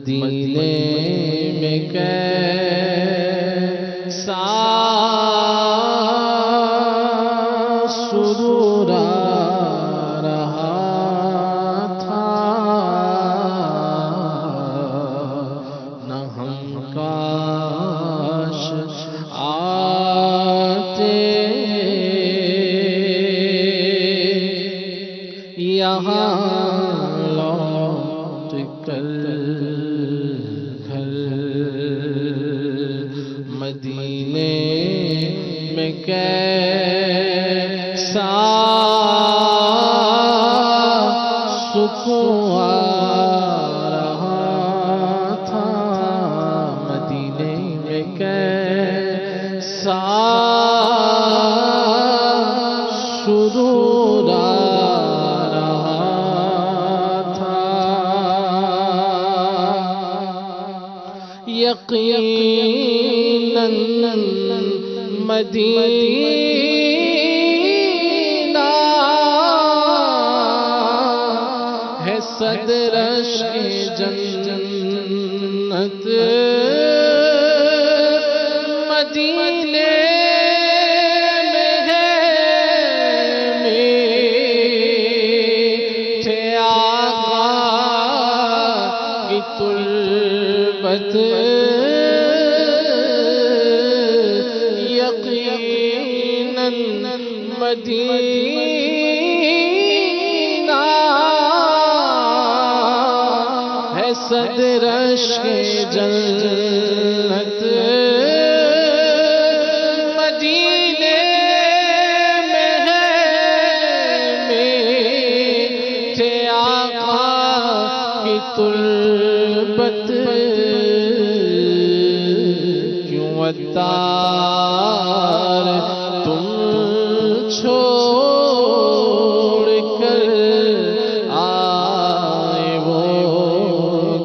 مدینے میں کیسا سرور آ رہا تھا، نہ ہم کاش آتے یہاں لوٹ کر گھر، مدینے میں کیسا سکون آ رہا تھا، مدینے میں کیسا سرور آ رہا تھا، یقیناً مدینہ ہے صدرش جنت، مدینے میں ہے میٹھے آقا کی تربت، یقیناً مدینہ ہے صدرش جنت، مدینے میں ہے میٹھے آقا کی تربت، کیوں عطار تم چھوڑ کر آئے وہ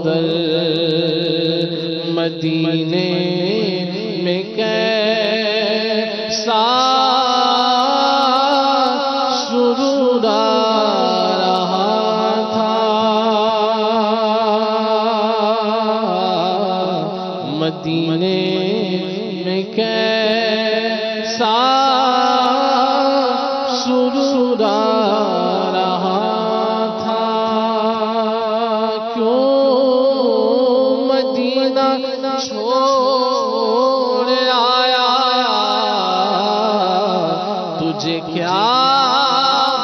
در، مدینے میں کیسا سرور آ رہا تھا، مدینے میں کیسا سرور آ رہا تھا، کیوں مدینہ چھوڑ آیا، تجھے کیا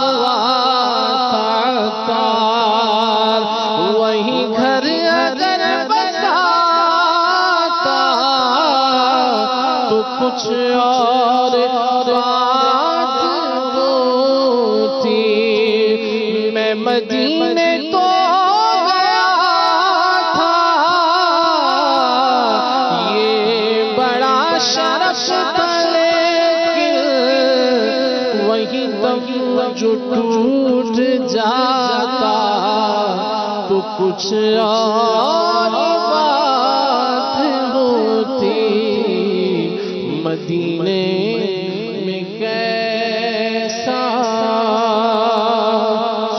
ہوا تھا، وہی گھر اگر بساتا تو کچھ اور بات ہوتی، میں مدینے تو گیا تھا، یہ بڑا شرف تھا، لیکن وہی تک جو ٹوٹ جاتا تو کچھ اور بات ہوتی، مدینے میں کیسا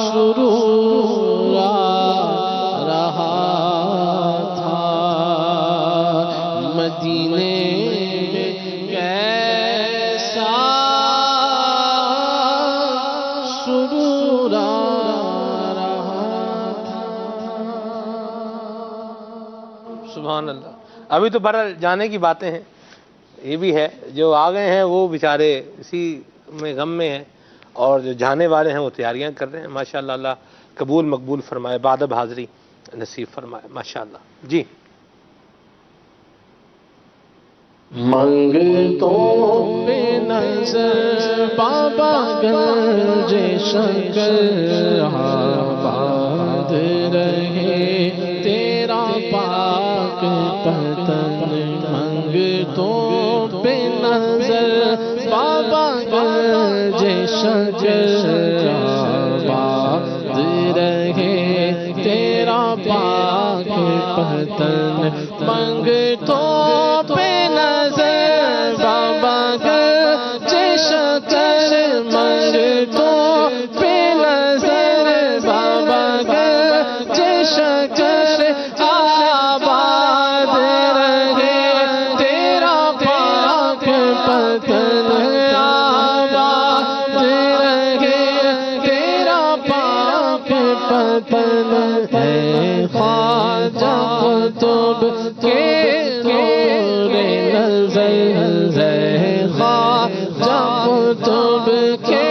سرور آ رہا تھا، مدینے میں کیسا سرور آ رہا تھا۔ سبحان اللہ۔ ابھی تو بہرحال جانے کی باتیں ہیں، یہ بھی ہے جو آ گئے ہیں وہ بیچارے اسی میں غم میں ہیں، اور جو جانے والے ہیں وہ تیاریاں کر رہے ہیں، ماشاءاللہ اللہ قبول مقبول فرمائے، بادب حاضری نصیب فرمائے، ماشاءاللہ۔ جی منگتوں پہ نظر بابا گنج شکر آباد رہے تیرا پاک پتن، منگتوں پہ نظر بابا گنج شکر آباد رہے تیرا پاک پتن، منگتوں پہ نظر بابا گنج شکر، منگتوں پہ نظر بابا گنج شکر آباد پتن ہے خواجہ قطب کے نور نظر ہے خواجہ قطب کے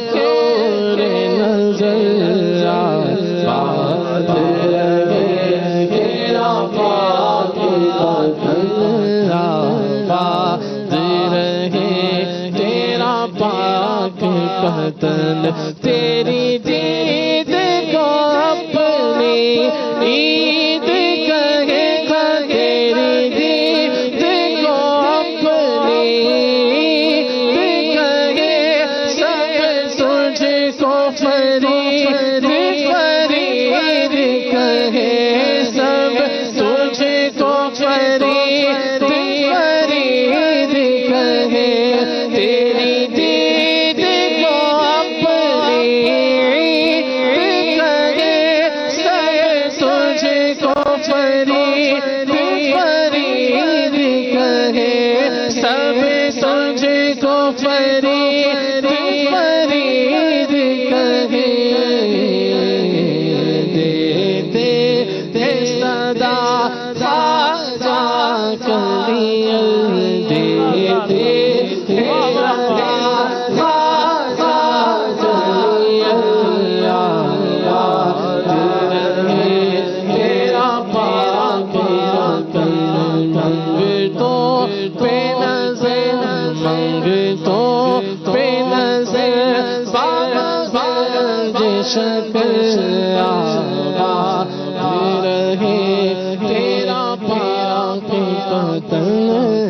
نور نظر آباد رہے تیرا پاک پتن آباد رہے تیرا پاک پتن تیری دید کو اپنی عید کہے گا تیری دید کو اپنی عید کہے سب تجھ کو فرید فرید کہے سب تجھ کو فرید فرید کہے تیری دید کو اپنی عید کہے سب تجھ کو فرید فرید کہے سب تجھ کو فرید فرید کہے دیتے تھے صدا خواجہ کلیل دیتے تھے صدا خواجہ کلیل آباد رہے تیرا پاک پتن منگتوں پہ نظر منگتوں پہ نظر بابا شکل آباد رہے تیرا پاک پتن